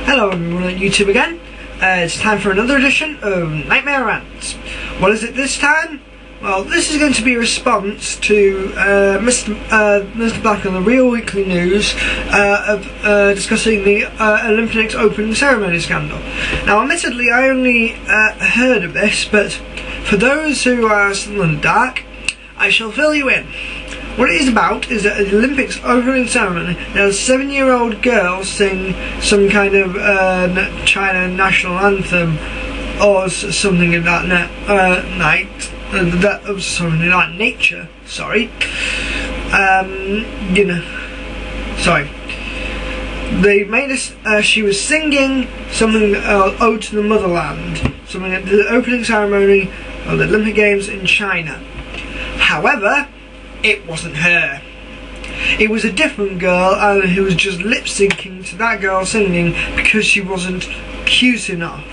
Hello everyone on YouTube again. It's time for another edition of Nightmare Rants. What is it this time? Well, this is going to be a response to Mr. Black on the Therealweaklynews discussing the Olympics opening ceremony scandal. Now, admittedly, I only heard of this, but for those who are still in the dark, I shall fill you in. What it is about is that at the Olympics opening ceremony, there was a 7-year-old girl sing some kind of China national anthem or something of that nature. Sorry. They made us. She was singing something ode to the motherland, something at the opening ceremony of the Olympic Games in China. However, it wasn't her. It was a different girl who was just lip-syncing to that girl singing because she wasn't cute enough.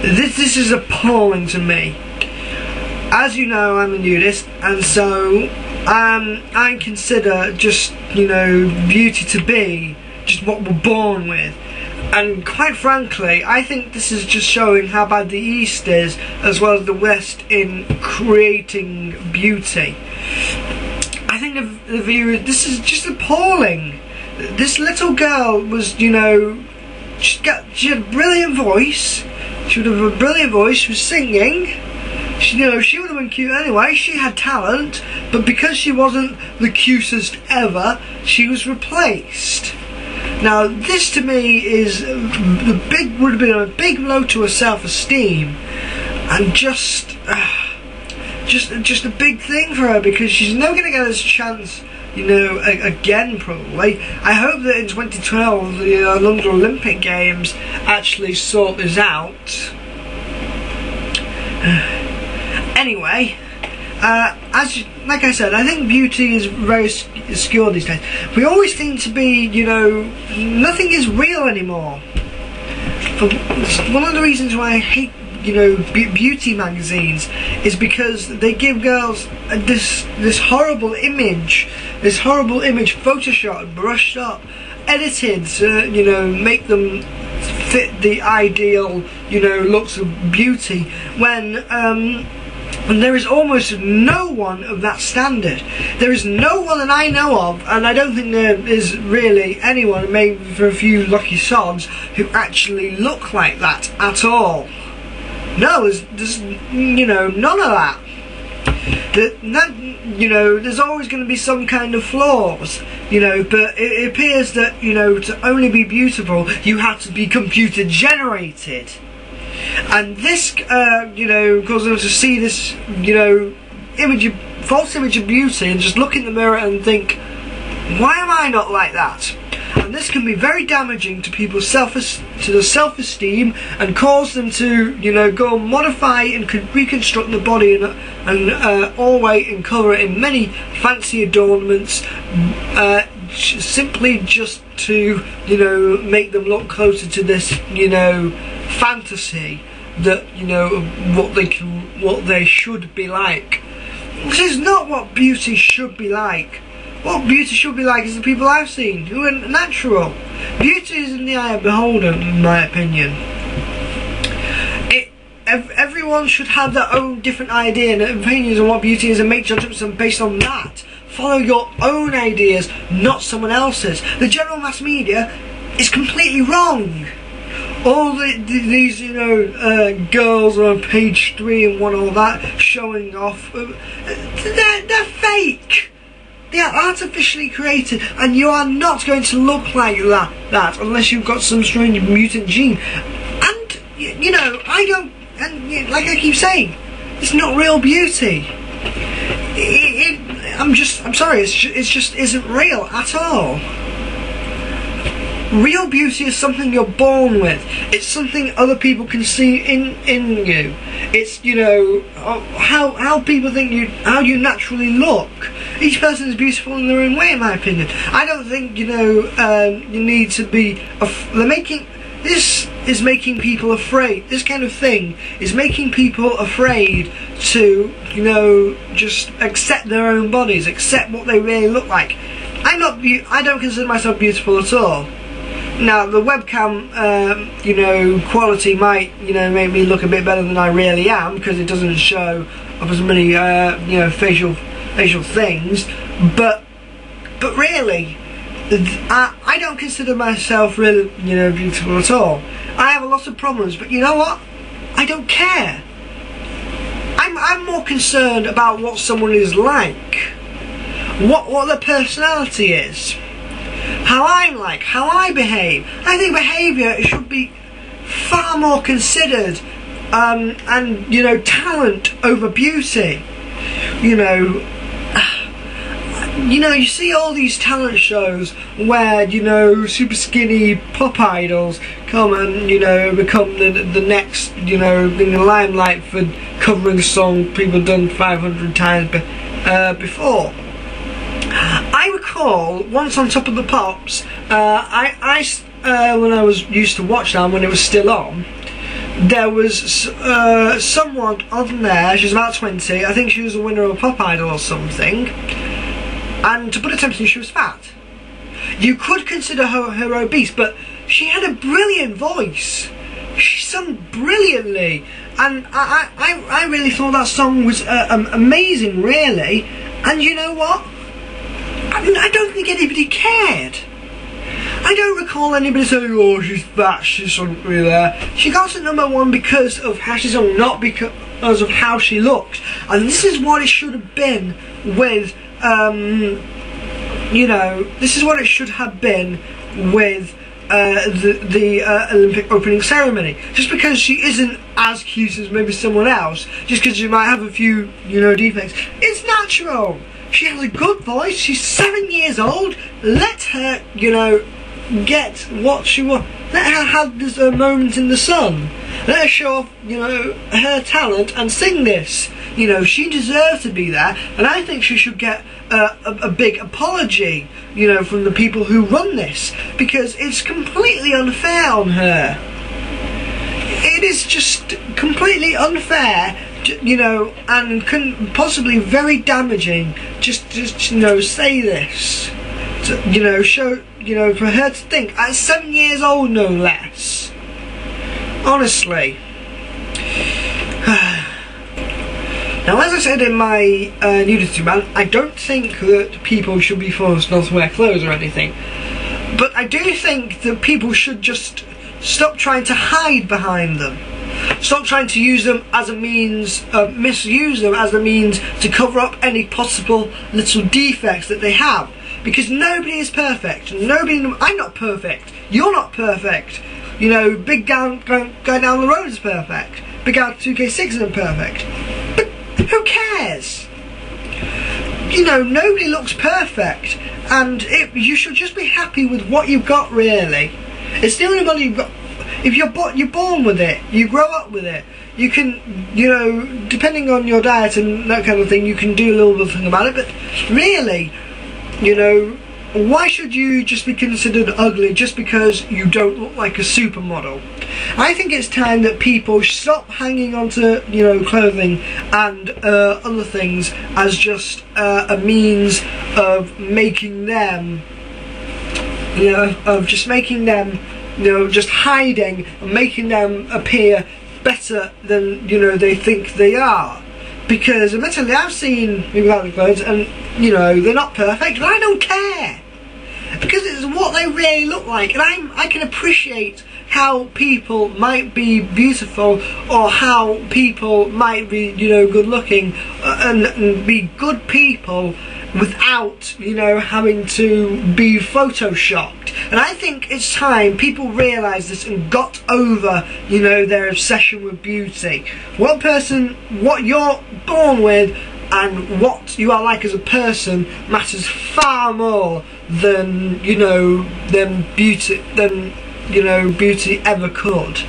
This is appalling to me. As you know, I'm a nudist, and so I consider just, beauty to be just what we're born with. And quite frankly, I think this is just showing how bad the East is, as well as the West, in creating beauty. I think the view, this is just appalling. This little girl was, she had a brilliant voice. She would have a brilliant voice. She was singing. She would have been cute anyway. She had talent, but because she wasn't the cutest ever, she was replaced. Now, this to me is would have been a big blow to her self-esteem, and just a big thing for her, because she's never going to get this chance, again probably. I hope that in 2012 the London Olympic Games actually sort this out. Anyway. Like I said, I think beauty is very obscure these days. We always seem to be, nothing is real anymore. One of the reasons why I hate, beauty magazines is because they give girls this horrible image, photoshopped, brushed up, edited to, make them fit the ideal, looks of beauty, when and there is almost no one of that standard. There is no one that I know of, and I don't think there is really anyone, maybe for a few lucky sods, who actually look like that at all. No, there's none of that. There's always going to be some kind of flaws, but it appears that, to only be beautiful, you have to be computer generated. And this, causes them to see this, false image of beauty, and just look in the mirror and think, why am I not like that? And this can be very damaging to people's self-esteem, and cause them to, go and modify and reconstruct the body and alway and colour it in many fancy adornments, simply just to, make them look closer to this, fantasy that, what they should be like. This is not what beauty should be like. What beauty should be like is the people I've seen, who are natural. Beauty is in the eye of the beholder, in my opinion. Everyone should have their own different idea and opinions on what beauty is, and make judgments based on that. Follow your own ideas, not someone else's. The general mass media is completely wrong. All these, girls on page 3 and all that, showing off, they're fake. They are artificially created, and you are not going to look like that unless you've got some strange mutant gene. And, I don't, and like I keep saying, it's not real beauty. I'm sorry, it just isn't real at all. Real beauty is something you're born with. It's something other people can see in you. It's, how people think how you naturally look. Each person is beautiful in their own way, in my opinion. I don't think, you need to be, this is making people afraid. This kind of thing is making people afraid to, just accept their own bodies, accept what they really look like. I don't consider myself beautiful at all. Now the webcam, you know, quality might, you know, make me look a bit better than I really am, because it doesn't show up as many, you know, facial things. But really, I don't consider myself really, you know, beautiful at all. I have a lot of problems, but you know what? I don't care. I'm more concerned about what someone is like, what their personality is, how I'm like, how I behave. I think behaviour should be far more considered, and you know, talent over beauty. You know, you see all these talent shows where, you know, super skinny pop idols come and, you know, become the next, you know, in the limelight for covering a song people done 500 times before. I recall once on Top of the Pops, when I used to watch that when it was still on, there was someone on there. She was about 20. I think she was a winner of a pop idol or something. And to put it simply, she was fat. You could consider her obese, but she had a brilliant voice. She sung brilliantly, and I really thought that song was amazing, really. And you know what? I don't think anybody cared. I don't recall anybody saying, "Oh, she's fat, she shouldn't be there." She got to #1 because of how she sung, not because of how she looked. And this is what it should have been with, you know, this is what it should have been with the Olympic opening ceremony. Just because she isn't as cute as maybe someone else, just because she might have a few, you know, defects, it's natural. She has a good voice. She's 7 years old. Let her, you know, get what she wants. Let her have this moment in the sun. Let her show off, you know, her talent and sing this. You know, she deserves to be there, and I think she should get a big apology, you know, from the people who run this, because it's completely unfair on her. It is just completely unfair, you know, and can possibly very damaging. Just you know, say this, to, you know, show, you know, for her to think at 7 years old, no less. Honestly. Now, as I said in my nudity rant, I don't think that people should be forced not to wear clothes or anything. But I do think that people should just stop trying to hide behind them. Stop trying to use them as a means, misuse them as a means to cover up any possible little defects that they have. Because nobody is perfect. I'm not perfect. You're not perfect. You know, big guy down the road is perfect. Big guy 2K6 isn't perfect. But who cares? You know, nobody looks perfect, and you should just be happy with what you've got, really. It's the only money you've got. If you're born with it, you grow up with it. You can, you know, depending on your diet and that kind of thing, you can do a little bit of thing about it. But really, you know, why should you just be considered ugly just because you don't look like a supermodel? I think it's time that people stop hanging onto, you know, clothing and other things as just a means of making them, you know, you know, just hiding and making them appear better than, you know, they think they are. Because admittedly, I've seen people without the clothes, and you know, they're not perfect, and I don't care, because it's what they really look like. And I can appreciate how people might be beautiful, or how people might be, you know, good looking, and be good people without, you know, having to be photoshopped. And I think it's time people realised this and got over, you know, their obsession with beauty. What you're born with and what you are like as a person matters far more than, you know, beauty ever could.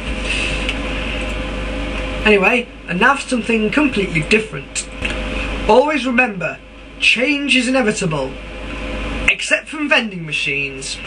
Anyway, and now for something completely different. Always remember, change is inevitable, except from vending machines.